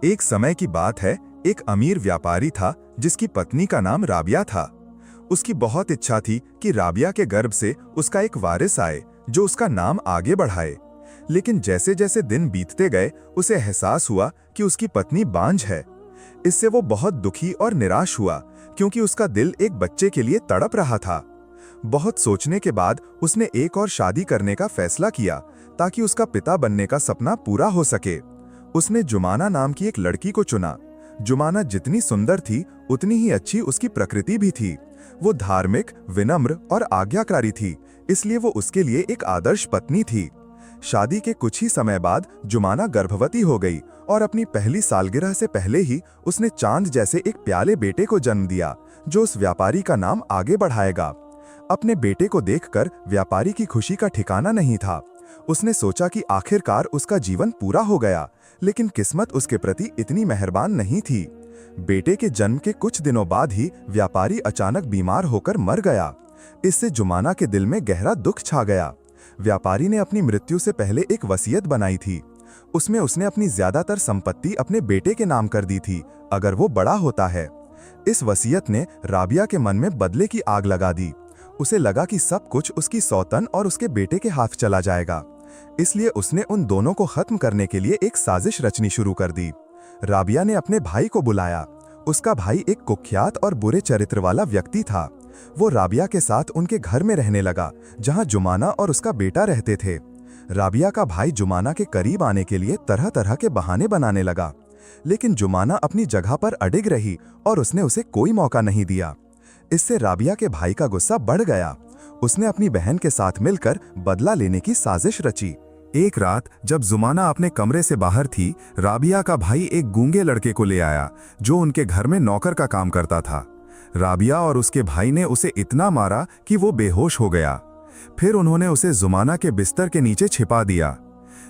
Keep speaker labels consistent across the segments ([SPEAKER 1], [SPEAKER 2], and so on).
[SPEAKER 1] एक समय की बात है, एक अमीर व्यापारी था जिसकी पत्नी का नाम राबिया था। उसकी बहुत इच्छा थी कि राबिया के गर्भ से उसका एक वारिस आए जो उसका नाम आगे बढ़ाए। लेकिन जैसे जैसे दिन बीतते गए उसे एहसास हुआ कि उसकी पत्नी बांझ है। इससे वो बहुत दुखी और निराश हुआ क्योंकि उसका दिल एक बच्चे के लिए तड़प रहा था। बहुत सोचने के बाद उसने एक और शादी करने का फैसला किया ताकि उसका पिता बनने का सपना पूरा हो सके। उसने जुमाना नाम की एक लड़की को चुना। जुमाना जितनी सुंदर थी उतनी ही अच्छी उसकी प्रकृति भी थी। वो धार्मिक, विनम्र और आज्ञाकारी थी, इसलिए वो उसके लिए एक आदर्श पत्नी थी। शादी के कुछ ही समय बाद जुमाना गर्भवती हो गई और अपनी पहली सालगिरह से पहले ही उसने चांद जैसे एक प्याले बेटे को जन्म दिया जो उस व्यापारी का नाम आगे बढ़ाएगा। अपने बेटे को देखकर व्यापारी की खुशी का ठिकाना नहीं था। उसने सोचा कि आखिरकार उसका जीवन पूरा हो गया, लेकिन किस्मत उसके प्रति इतनी मेहरबान नहीं थी। बेटे के जन्म के कुछ दिनों बाद ही व्यापारी अचानक बीमार होकर मर गया। इससे जुमाना के दिल में गहरा दुख छा गया। व्यापारी ने अपनी मृत्यु से पहले एक वसीयत बनाई थी। उसमें उसने अपनी ज्यादातर संपत्ति अपने बेटे के नाम कर दी थी अगर वो बड़ा होता है। इस वसीयत ने राबिया के मन में बदले की आग लगा दी। उसे लगा कि सब कुछ उसकी सौतन और उसके बेटे के हाथ चला जाएगा। इसलिए उसने उन दोनों को खत्म करने के लिए एक साजिश रचनी शुरू कर दी। राबिया ने अपने भाई को बुलाया। उसका भाई एक कुख्यात और बुरे चरित्र वाला व्यक्ति था। वो राबिया के साथ उनके घर में रहने लगा जहां जुमाना और उसका बेटा रहते थे। राबिया का भाई जुमाना के करीब आने के लिए तरह तरह के बहाने बनाने लगा, लेकिन जुमाना अपनी जगह पर अडिग रही और उसने उसे कोई मौका नहीं दिया। इससे राबिया के भाई का गुस्सा बढ़ गया। उसने अपनी बहन के साथ मिलकर बदला लेने की साजिश रची। एक रात जब जुमाना अपने कमरे से बाहर थी, राबिया का भाई एक गूंगे लड़के को ले आया जो उनके घर में नौकर का काम करता था। राबिया और उसके भाई ने उसे इतना मारा कि वो बेहोश हो गया। फिर उन्होंने उसे जुमाना के बिस्तर के नीचे छिपा दिया।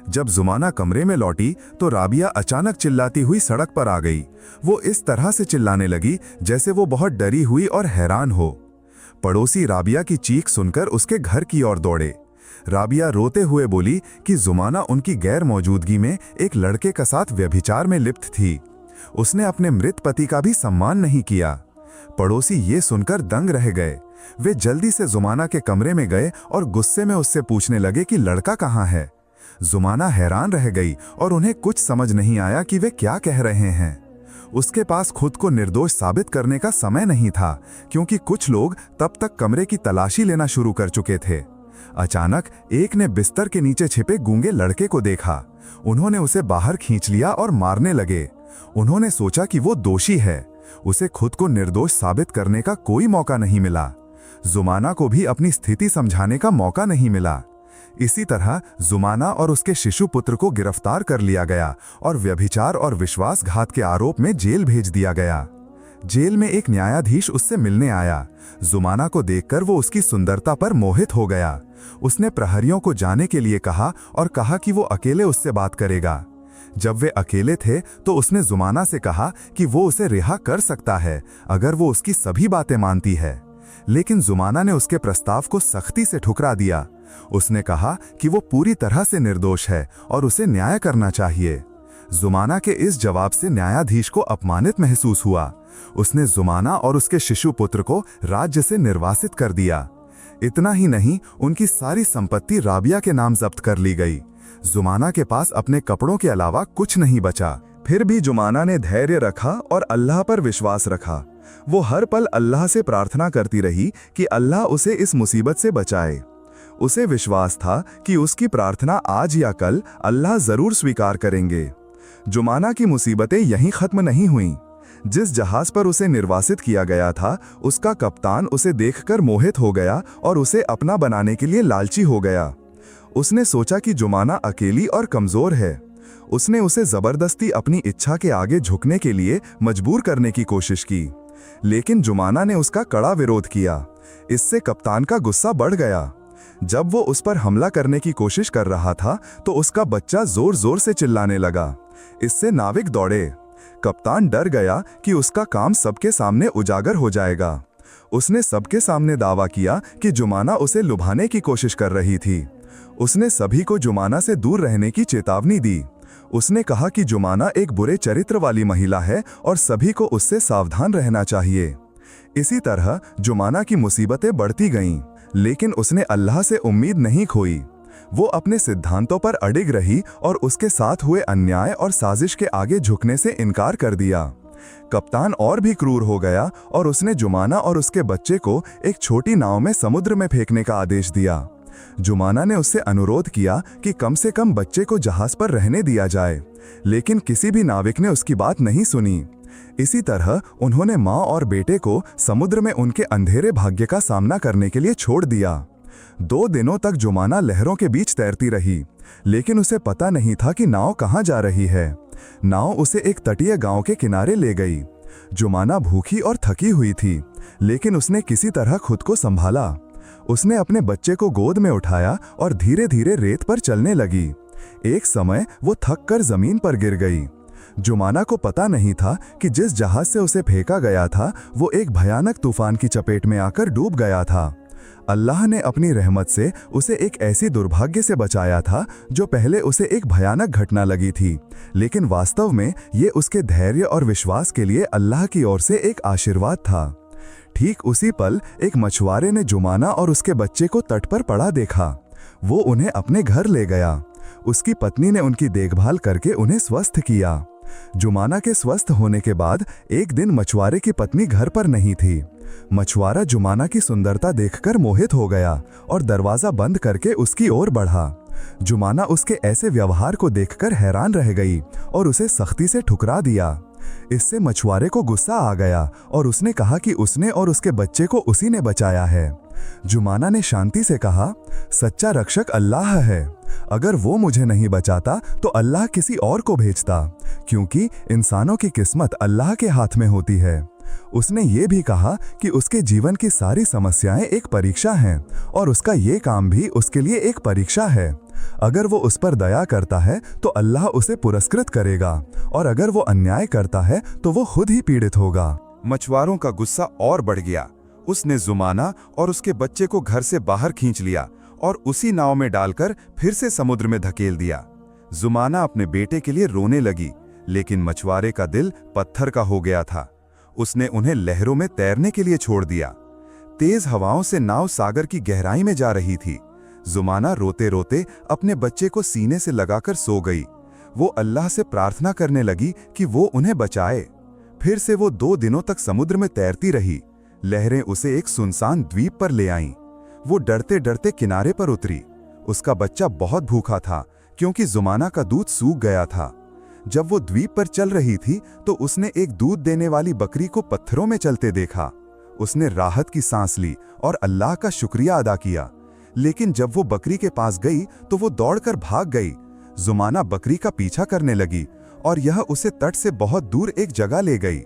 [SPEAKER 1] जब जुमाना कमरे में लौटी तो राबिया अचानक चिल्लाती हुई सड़क पर आ गई। वो इस तरह से चिल्लाने लगी जैसे वो बहुत डरी हुई और हैरान हो। पड़ोसी राबिया की चीख सुनकर उसके घर की ओर दौड़े। राबिया रोते हुए बोली कि जुमाना उनकी गैर मौजूदगी में एक लड़के के साथ व्यभिचार में लिप्त थी। उसने अपने मृत पति का भी सम्मान नहीं किया। पड़ोसी ये सुनकर दंग रह गए। वे जल्दी से जुमाना के कमरे में गए और गुस्से में उससे पूछने लगे कि लड़का कहाँ है। जुमाना हैरान रह गई और उन्हें कुछ समझ नहीं आया कि वे क्या कह रहे हैं। उसके पास खुद को निर्दोष साबित करने का समय नहीं था क्योंकि कुछ लोग तब तक कमरे की तलाशी लेना शुरू कर चुके थे। अचानक एक ने बिस्तर के नीचे छिपे गूंगे लड़के को देखा। उन्होंने उसे बाहर खींच लिया और मारने लगे। उन्होंने सोचा कि वो दोषी है। उसे खुद को निर्दोष साबित करने का कोई मौका नहीं मिला। जुमाना को भी अपनी स्थिति समझाने का मौका नहीं मिला। इसी तरह जुमाना और उसके शिशु पुत्र को गिरफ्तार कर लिया गया और व्यभिचार और विश्वासघात के आरोप में जेल भेज दिया गया। जेल में एक न्यायाधीश उससे मिलने आया। जुमाना को देखकर वो उसकी सुंदरता पर मोहित हो गया। उसने प्रहरियों को जाने के लिए कहा और कहा कि वो अकेले उससे बात करेगा। जब वे अकेले थे तो उसने जुमाना से कहा कि वो उसे रिहा कर सकता है अगर वो उसकी सभी बातें मानती है। लेकिन जुमाना ने उसके प्रस्ताव को सख्ती से ठुकरा दिया। उसने कहा कि वो पूरी तरह से निर्दोष है और उसे न्याय करना चाहिए। जुमाना के इस जवाब से न्यायाधीश को अपमानित महसूस हुआ। उसने जुमाना और उसके शिशु पुत्र को राज्य से निर्वासित कर दिया। इतना ही नहीं, उनकी सारी संपत्ति राबिया के नाम जब्त कर ली गई। जुमाना के पास अपने कपड़ों के अलावा कुछ नहीं बचा। फिर भी जुमाना ने धैर्य रखा और अल्लाह पर विश्वास रखा। वो हर पल अल्लाह से प्रार्थना करती रही कि अल्लाह उसे इस मुसीबत से बचाए। उसे विश्वास था कि उसकी प्रार्थना आज या कल अल्लाह जरूर स्वीकार करेंगे। जुमाना की मुसीबतें यहीं खत्म नहीं हुईं। जिस जहाज पर उसे निर्वासित किया गया था, उसका कप्तान उसे देखकर मोहित हो गया और उसे अपना बनाने के लिए लालची हो गया। उसने सोचा कि जुमाना अकेली और कमजोर है। उसने उसे जबरदस्ती अपनी इच्छा के आगे झुकने के लिए मजबूर करने की कोशिश की, लेकिन जुमाना ने उसका कड़ा विरोध किया। इससे कप्तान का गुस्सा बढ़ गया। जब वो उस पर हमला करने की कोशिश कर रहा था तो उसका बच्चा जोर जोर से चिल्लाने लगा। इससे नाविक दौड़े। कप्तान डर गया कि उसका काम सबके सामने उजागर हो जाएगा। उसने सबके सामने दावा किया कि जुमाना उसे लुभाने की कोशिश कर रही थी। उसने सभी को जुमाना से दूर रहने की चेतावनी दी। उसने कहा कि जुमाना एक बुरे चरित्र वाली महिला है और सभी को उससे सावधान रहना चाहिए। इसी तरह जुमाना की मुसीबतें बढ़ती गईं, लेकिन उसने अल्लाह से उम्मीद नहीं खोई। वो अपने सिद्धांतों पर अडिग रही और उसके साथ हुए अन्याय और साजिश के आगे झुकने से इनकार कर दिया। कप्तान और भी क्रूर हो गया और उसने जुमाना और उसके बच्चे को एक छोटी नाव में समुद्र में फेंकने का आदेश दिया। जुमाना ने उससे अनुरोध किया कि कम से कम बच्चे को जहाज पर रहने दिया जाए, लेकिन किसी भी नाविक ने उसकी बात नहीं सुनी। इसी तरह उन्होंने माँ और बेटे को समुद्र में उनके अंधेरे भाग्य का सामना करने के लिए छोड़ दिया। 2 दिनों तक जुमाना लहरों के बीच तैरती रही, लेकिन उसे पता नहीं था कि नाव कहाँ जा रही है। नाव उसे एक तटीय गांव के किनारे ले गई। जुमाना भूखी और थकी हुई थी, लेकिन उसने किसी तरह खुद को संभाला। उसने अपने बच्चे को गोद में उठाया और धीरे धीरे रेत पर चलने लगी। एक समय वो थक कर जमीन पर गिर गई। जुमाना को पता नहीं था कि जिस जहाज से उसे फेंका गया था वो एक भयानक तूफान की चपेट में आकर डूब गया था। अल्लाह ने अपनी रहमत से उसे एक ऐसी दुर्भाग्य से बचाया था जो पहले उसे एक भयानक घटना लगी थी, लेकिन वास्तव में ये उसके धैर्य और विश्वास के लिए अल्लाह की ओर से एक आशीर्वाद था। ठीक उसी पल एक मछुआरे ने जुमाना और उसके बच्चे को तट पर पड़ा देखा। वो उन्हें अपने घर ले गया। उसकी पत्नी ने उनकी देखभाल करके उन्हें स्वस्थ किया। जुमाना के स्वस्थ होने के बाद एक दिन मछुआरे की पत्नी घर पर नहीं थी। मछुआरा जुमाना की सुंदरता देखकर मोहित हो गया और दरवाजा बंद करके उसकी ओर बढ़ा। जुमाना उसके ऐसे व्यवहार को देखकर हैरान रह गई और उसे सख्ती से ठुकरा दिया। इससे मछुआरे को गुस्सा आ गया और उसने कहा कि उसने और उसके बच्चे को उसी ने बचाया है। जुमाना ने शांति से कहा, सच्चा रक्षक अल्लाह है। अगर वो मुझे नहीं बचाता तो अल्लाह किसी और को भेजता, क्योंकि इंसानों की किस्मत अल्लाह के हाथ में होती है। उसने ये भी कहा कि उसके जीवन की सारी समस्याएं एक परीक्षा हैं और उसका ये काम भी उसके लिए एक परीक्षा है। अगर वो उस पर दया करता है तो अल्लाह उसे पुरस्कृत करेगा, और अगर वो अन्याय करता है तो वो खुद ही पीड़ित होगा।
[SPEAKER 2] मछुआरों का गुस्सा और बढ़ गया। उसने जुमाना और उसके बच्चे को घर से बाहर खींच लिया और उसी नाव में डालकर फिर से समुद्र में धकेल दिया। जुमाना अपने बेटे के लिए रोने लगी, लेकिन मछुआरे का दिल पत्थर का हो गया था। उसने उन्हें लहरों में तैरने के लिए छोड़ दिया। तेज हवाओं से नाव सागर की गहराई में जा रही थी। जुमाना रोते रोते अपने बच्चे को सीने से लगाकर सो गई। वो अल्लाह से प्रार्थना करने लगी कि वो उन्हें बचाए। फिर से वो 2 दिनों तक समुद्र में तैरती रही। लहरें उसे एक सुनसान द्वीप पर ले आईं। वो डरते डरते किनारे पर उतरी। उसका बच्चा बहुत भूखा था, क्योंकि जुमाना का दूध सूख गया था। जब वो द्वीप पर चल रही थी तो उसने एक दूध देने वाली बकरी को पत्थरों में चलते देखा। उसने राहत की सांस ली और अल्लाह का शुक्रिया अदा किया। लेकिन जब वो बकरी के पास गई तो वो दौड़कर भाग गई। जुमाना बकरी का पीछा करने लगी और यह उसे तट से बहुत दूर एक जगह ले गई।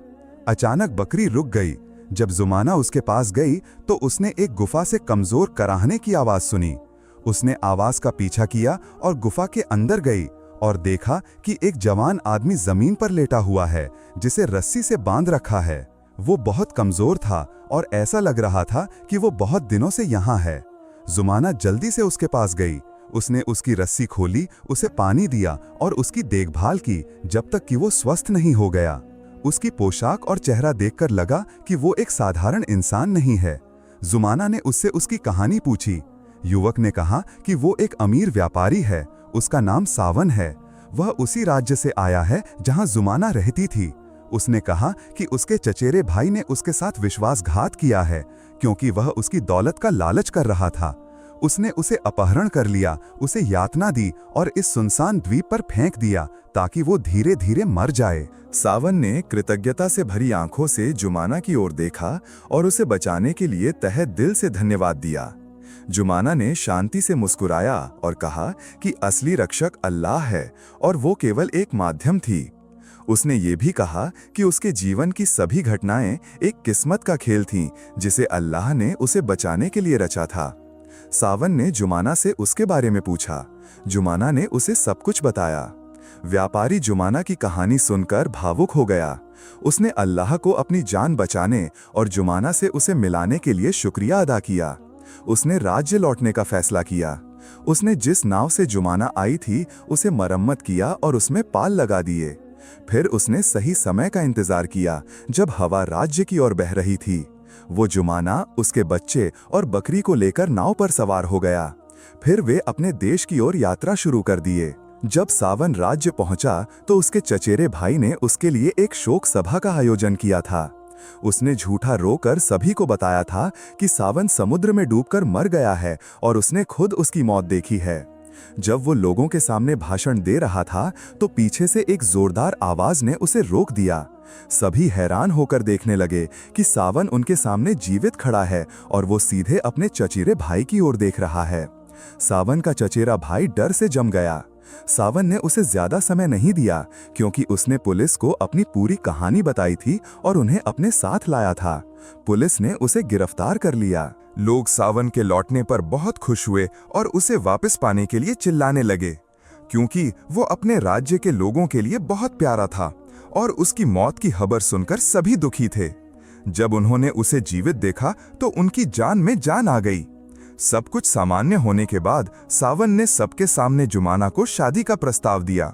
[SPEAKER 2] अचानक बकरी रुक गई। जब जुमाना उसके पास गई तो उसने एक गुफा से कमजोर कराहने की आवाज सुनी। उसने आवाज का पीछा किया और गुफा के अंदर गई और देखा कि एक जवान आदमी जमीन पर लेटा हुआ है, जिसे रस्सी से बांध रखा है। वो बहुत कमजोर था और ऐसा लग रहा था कि वो बहुत दिनों से यहाँ है। जुमाना जल्दी से उसके पास गई। उसने उसकी रस्सी खोली, उसे पानी दिया और उसकी देखभाल की जब तक कि वो स्वस्थ नहीं हो गया। उसकी पोशाक और चेहरा देखकर लगा कि वो एक साधारण इंसान नहीं है। जुमाना ने उससे उसकी कहानी पूछी। युवक ने कहा कि वो एक अमीर व्यापारी है। उसका नाम सावन है। वह उसी राज्य से आया है जहां जुमाना रहती थी। उसने कहा कि उसके चचेरे भाई ने उसके साथ विश्वासघात किया है, क्योंकि वह उसकी दौलत का लालच कर रहा था। उसने उसे अपहरण कर लिया, उसे यातना दी और इस सुनसान द्वीप पर फेंक दिया ताकि वो धीरे धीरे मर जाए।
[SPEAKER 1] सावन ने कृतज्ञता से भरी आंखों से जुमाना की ओर देखा और उसे बचाने के लिए तहे दिल से धन्यवाद दिया। जुमाना ने शांति से मुस्कुराया और कहा कि असली रक्षक अल्लाह है और वो केवल एक माध्यम थी। उसने ये भी कहा कि उसके जीवन की सभी घटनाएं एक किस्मत का खेल थीं, जिसे अल्लाह ने उसे बचाने के लिए रचा था। सावन ने जुमाना से उसके बारे में पूछा। जुमाना ने उसे सब कुछ बताया। व्यापारी जुमाना की कहानी सुनकर भावुक हो गया। उसने अल्लाह को अपनी जान बचाने और जुमाना से उसे मिलाने के लिए शुक्रिया अदा किया। उसने राज्य लौटने का फैसला किया। उसने जिस नाव से जुमाना आई थी उसे मरम्मत किया और उसमें पाल लगा दिए। फिर उसने सही समय का इंतजार किया जब हवा राज्य की ओर बह रही थी। वो जुमाना, उसके बच्चे और बकरी को लेकर नाव पर सवार हो गया। फिर वे अपने देश की ओर यात्रा शुरू कर दिए। जब सावन राज्य पहुंचा तो उसके चचेरे भाई ने उसके लिए एक शोक सभा का आयोजन किया था। उसने झूठा रोकर सभी को बताया था कि सावन समुद्र में डूबकर मर गया है और उसने खुद उसकी मौत देखी है। जब वो लोगों के सामने भाषण दे रहा था तो पीछे से एक जोरदार आवाज ने उसे रोक दिया। सभी हैरान होकर देखने लगे कि सावन उनके सामने जीवित खड़ा है और वो सीधे अपने चचेरे भाई की ओर देख रहा है। सावन का चचेरा भाई डर से जम गया। सावन ने उसे ज्यादा समय नहीं दिया क्योंकि उसने पुलिस को अपनी पूरी कहानी बताई थी और उन्हें अपने साथ लाया था। पुलिस ने उसे गिरफ्तार कर लिया।
[SPEAKER 2] लोग सावन के लौटने पर बहुत खुश हुए और उसे वापस पाने के लिए चिल्लाने लगे, क्योंकि वो अपने राज्य के लोगों के लिए बहुत प्यारा था और उसकी मौत की खबर सुनकर सभी दुखी थे। जब उन्होंने उसे जीवित देखा तो उनकी जान में जान आ गई। सब कुछ सामान्य होने के बाद सावन ने सबके सामने जुमाना को शादी का प्रस्ताव दिया।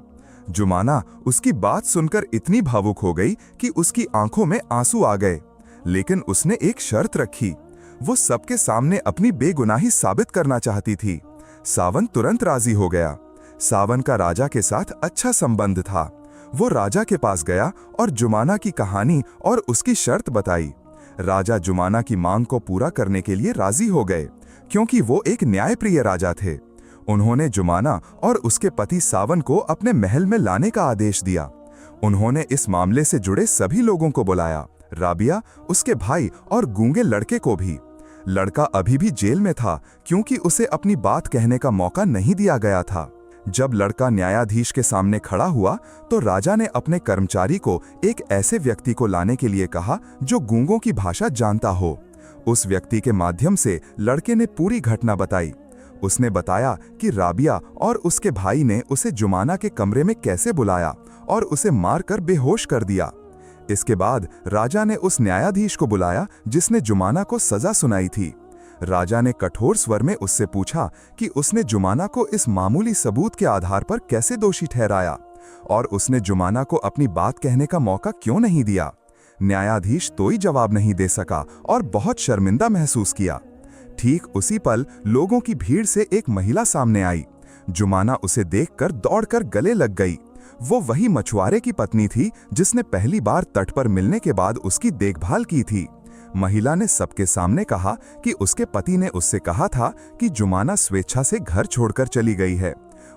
[SPEAKER 2] जुमाना उसकी बात सुनकर इतनी भावुक हो गई कि उसकी आंखों में आंसू आ गए, लेकिन उसने एक शर्त रखी। वो सबके सामने अपनी बेगुनाही साबित करना चाहती थी। सावन तुरंत राजी हो गया। सावन का राजा के साथ अच्छा संबंध था। वो राजा के पास गया और जुमाना की कहानी और उसकी शर्त बताई। राजा जुमाना की मांग को पूरा करने के लिए राजी हो गए, क्योंकि वो एक न्यायप्रिय राजा थे। उन्होंने जुमाना और उसके पति सावन को अपने महल में लाने का आदेश दिया। उन्होंने इस मामले से जुड़े सभी लोगों को बुलाया, राबिया, उसके भाई और गूंगे लड़के को भी। लड़का अभी भी जेल में था क्योंकि उसे अपनी बात कहने का मौका नहीं दिया गया था। जब लड़का न्यायाधीश के सामने खड़ा हुआ तो राजा ने अपने कर्मचारी को एक ऐसे व्यक्ति को लाने के लिए कहा जो गूंगों की भाषा जानता हो। उस व्यक्ति के माध्यम से लड़के ने पूरी घटना बताई। उसने बताया कि राबिया और उसके भाई ने उसे जुमाना के कमरे में कैसे बुलाया और उसे मारकर बेहोश कर दिया। इसके बाद राजा ने उस न्यायाधीश को बुलाया जिसने जुमाना को सजा सुनाई थी। राजा ने कठोर स्वर में उससे पूछा कि उसने जुमाना को इस मामूली सबूत के आधार पर कैसे दोषी ठहराया और उसने जुमाना को अपनी बात कहने का मौका क्यों नहीं दिया। न्यायाधीश कोई जवाब नहीं दे सका और बहुत शर्मिंदा महसूस किया। ठीक उसी पल लोगों की भीड़ से एक महिला सामने आई। जुमाना उसे देखकर दौड़कर गले लग गई। वो वही मछुआरे की पत्नी थी जिसने पहली बार तट पर मिलने के बाद उसकी देखभाल की थी। महिला ने सबके सामने कहा कि उसके पति ने उससे कहा था कि जुमाना स्वेच्छा से घर छोड़कर चली गई है।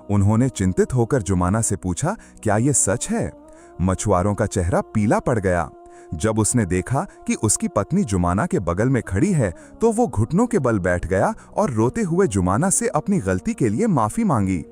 [SPEAKER 2] उन्होंने चिंतित होकर जुमाना से पूछा, क्या ये सच है? मछुआरों का चेहरा पीला पड़ गया। जब उसने देखा कि उसकी पत्नी जुमाना के बगल में खड़ी है तो वो घुटनों के बल बैठ गया और रोते हुए जुमाना से अपनी गलती के लिए माफी मांगी।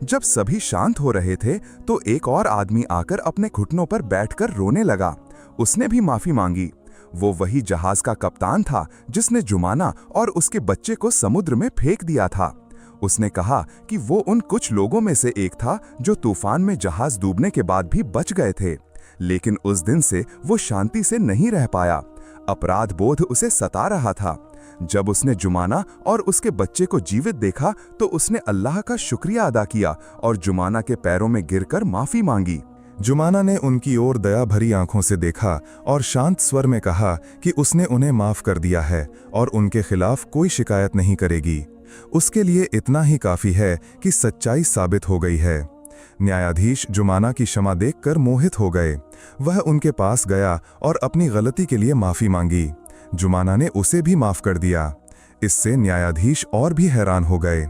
[SPEAKER 2] जब सभी शांत हो रहे थे तो एक और आदमी आकर अपने घुटनों पर बैठकर रोने लगा। उसने भी माफी मांगी। वो वही जहाज का कप्तान था जिसने जुमाना और उसके बच्चे को समुद्र में फेंक दिया था। उसने कहा कि वो उन कुछ लोगों में से एक था जो तूफान में जहाज डूबने के बाद भी बच गए थे, लेकिन उस दिन से वो शांति से नहीं रह पाया। अपराध बोध उसे सता रहा था। जब उसने जुमाना और उसके बच्चे को जीवित देखा तो उसने अल्लाह का शुक्रिया अदा किया और जुमाना के पैरों में गिरकर माफी मांगी।
[SPEAKER 1] जुमाना ने उनकी ओर दया भरी आंखों से देखा और शांत स्वर में कहा कि उसने उन्हें माफ कर दिया है और उनके खिलाफ कोई शिकायत नहीं करेगी। उसके लिए इतना ही काफी है कि सच्चाई साबित हो गई है। न्यायाधीश जुमाना की क्षमा देखकर मोहित हो गए। वह उनके पास गया और अपनी गलती के लिए माफी मांगी। जुमाना ने उसे भी माफ कर दिया। इससे न्यायाधीश और भी हैरान हो गए।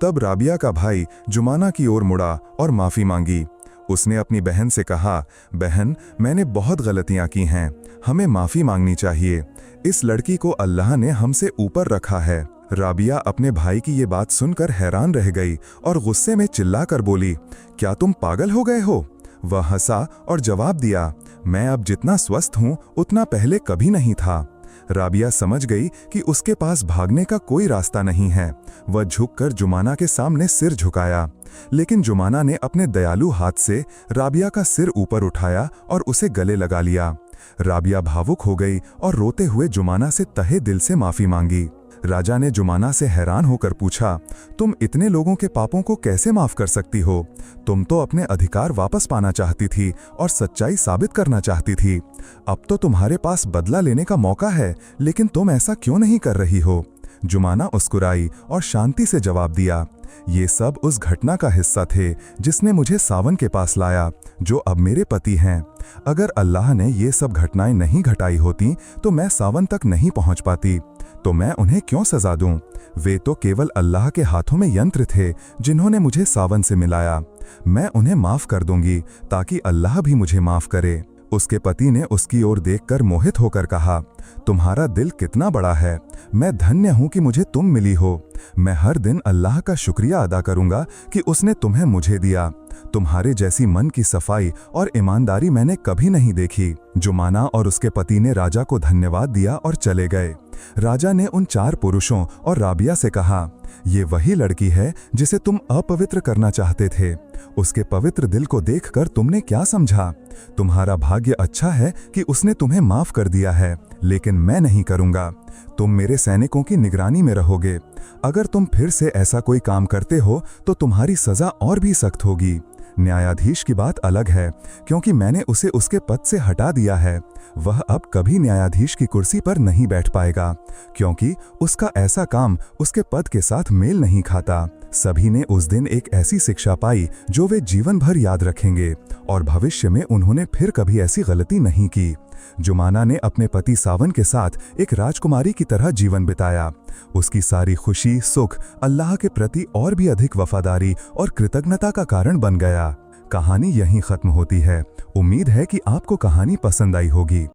[SPEAKER 1] तब राबिया का भाई जुमाना की ओर मुड़ा और माफी मांगी। उसने अपनी बहन से कहा, बहन, मैंने बहुत गलतियां की हैं, हमें माफी मांगनी चाहिए। इस लड़की को अल्लाह ने हमसे ऊपर रखा है। राबिया अपने भाई की ये बात सुनकर हैरान रह गई और गुस्से में चिल्लाकर बोली, क्या तुम पागल हो गए हो? वह हंसा और जवाब दिया, मैं अब जितना स्वस्थ हूं उतना पहले कभी नहीं था। राबिया समझ गई कि उसके पास भागने का कोई रास्ता नहीं है। वह झुककर जुमाना के सामने सिर झुकाया, लेकिन जुमाना ने अपने दयालु हाथ से राबिया का सिर ऊपर उठाया और उसे गले लगा लिया। राबिया भावुक हो गई और रोते हुए जुमाना से तहे दिल से माफी मांगी।
[SPEAKER 2] राजा ने जुमाना से हैरान होकर पूछा, तुम इतने लोगों के पापों को कैसे माफ कर सकती हो? तुम तो अपने अधिकार वापस पाना चाहती थी और सच्चाई साबित करना चाहती थी। अब तो तुम्हारे पास बदला लेने का मौका है, लेकिन तुम ऐसा क्यों नहीं कर रही हो? जुमाना मुस्कुराई और शांति से जवाब दिया, ये सब उस घटना का हिस्सा थे जिसने मुझे सावन के पास लाया, जो अब मेरे पति हैं। अगर अल्लाह ने ये सब घटनाएं नहीं घटाई होती तो मैं सावन तक नहीं पहुंच पाती। तो मैं उन्हें क्यों सजा दूं? वे तो केवल अल्लाह के हाथों में यंत्र थे जिन्होंने मुझे सावन से मिलाया। मैं उन्हें माफ कर दूंगी ताकि अल्लाह भी मुझे माफ करे। उसके पति ने उसकी ओर देखकर मोहित होकर कहा, तुम्हारा दिल कितना बड़ा है। मैं धन्य हूं कि मुझे तुम मिली हो। मैं हर दिन अल्लाह का शुक्रिया अदा करूंगा कि उसने तुम्हें मुझे दिया। तुम्हारे जैसी मन की सफाई और ईमानदारी मैंने कभी नहीं देखी। जुमाना और उसके पति ने राजा को धन्यवाद दिया और चले गए। राजा ने उन 4 पुरुषों और राबिया से कहा, ये वही लड़की है जिसे तुम अपवित्र करना चाहते थे। उसके पवित्र दिल को देखकर तुमने क्या समझा? तुम्हारा भाग्य अच्छा है कि उसने तुम्हें माफ कर दिया है, लेकिन मैं नहीं करूंगा। तुम मेरे सैनिकों की निगरानी में रहोगे। अगर तुम फिर से ऐसा कोई काम करते हो तो तुम्हारी सजा और भी सख्त होगी। न्यायाधीश की बात अलग है, क्योंकि मैंने उसे उसके पद से हटा दिया है। वह अब कभी न्यायाधीश की कुर्सी पर नहीं बैठ पाएगा, क्योंकि उसका ऐसा काम उसके पद के साथ मेल नहीं खाता। सभी ने उस दिन एक ऐसी शिक्षा पाई जो वे जीवन भर याद रखेंगे, और भविष्य में उन्होंने फिर कभी ऐसी गलती नहीं की। जुमाना ने अपने पति सावन के साथ एक राजकुमारी की तरह जीवन बिताया। उसकी सारी खुशी सुख अल्लाह के प्रति और भी अधिक वफादारी और कृतज्ञता का कारण बन गया। कहानी यहीं खत्म होती है। उम्मीद है कि आपको कहानी पसंद आई होगी।